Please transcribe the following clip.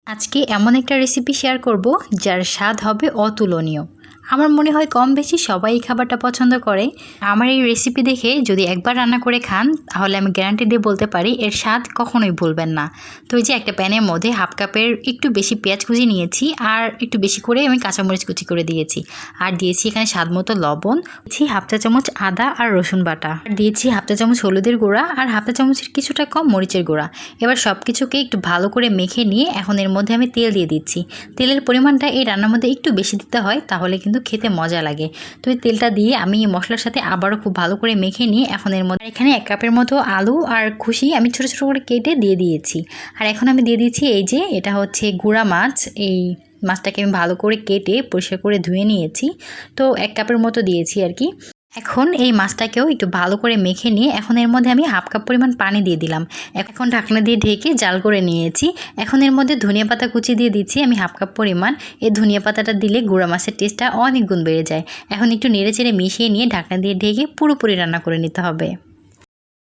আজকে এমন একটা রেসিপি শেয়ার করব যার স্বাদ হবে অতুলনীয়। আমার মনে হয় কম বেশি সবাই এই খাবারটা পছন্দ করে। আমার এই রেসিপি দেখে যদি একবার রান্না করে খান তাহলে আমি গ্যারান্টি দিয়ে বলতে পারি এর স্বাদ কখনোই ভুলবেন না। তো এই যে একটা প্যানের মধ্যে হাফ কাপের একটু বেশি পেঁয়াজ কুচি নিয়েছি আর একটু বেশি করে আমি কাঁচামরিচ কুচি করে দিয়েছি। আর দিয়েছি এখানে স্বাদ মতো লবণ, দিয়েছি হাফ চা চামচ আদা আর রসুন বাটা, আর দিয়েছি হাফ চা চামচ হলুদের গুঁড়া আর হাফ চা চামচের কিছুটা কম মরিচের গুঁড়া। এবার সব কিছুকে একটু ভালো করে মেখে নিয়ে এখন এর মধ্যে আমি তেল দিয়ে দিচ্ছি। তেলের পরিমাণটা এই রান্নার মধ্যে একটু বেশি দিতে হয়, তাহলে কিন্তু খেতে মজা লাগে। তো এই তেলটা দিয়ে আমি এই মশলার সাথে আবারও খুব ভালো করে মেখে নিয়ে এখন এর মধ্যে এখানে 1 কাপের মতো আলু আর খুশি আমি ছোটো ছোটো করে কেটে দিয়ে দিয়েছি। আর এখন আমি দিয়ে দিচ্ছি এই যে এটা হচ্ছে গুঁড়া মাছ। এই মাছটাকে আমি ভালো করে কেটে পরিষ্কার করে ধুয়ে নিয়েছি। তো 1 কাপের মতো দিয়েছি আর কি। এখন এই মাছটাকেও একটু ভালো করে মেখে নিয়ে এখন এর মধ্যে আমি হাফ কাপ পরিমাণ পানি দিয়ে দিলাম। এখন ঢাকনা দিয়ে ঢেকে জাল করে নিয়েছি। এখন এর মধ্যে ধনিয়া পাতা কুচি দিয়ে দিচ্ছি আমি হাফ কাপ পরিমাণ। এই ধনিয়া পাতাটা দিলে গুঁড়া মাছের টেস্টটা অনেক গুণ বেড়ে যায়। এখন একটু নেড়ে চেড়ে মিশিয়ে নিয়ে ঢাকনা দিয়ে ঢেকে পুরোপুরি রান্না করে নিতে হবে।